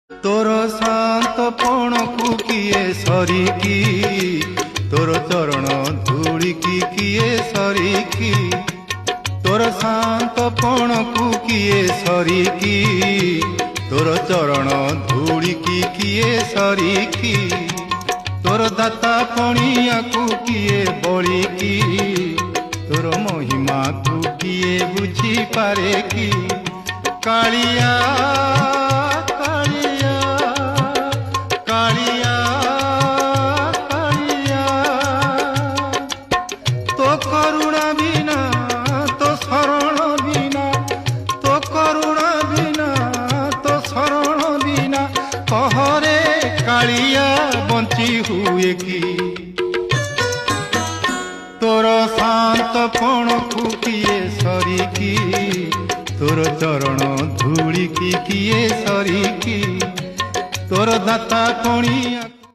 तोर शांत पण को किए सरिकी तोर चरण धूली की किए सरिकी तोर शांत पण को किए सरिकी तोर चरण धूली की किए सरिकी तोर दाता पणिया को किए बड़ी की तोर महिमा को किए बुझी पारे की कालिया करुणा बिना तो शरण बिना तो करुणा बिना तो शरण बिना कहरे कालिया बंची हुए की तोर शांत पण को किए सरिकी तोर चरण धूली की किए सरिकी तोर दाता पणिया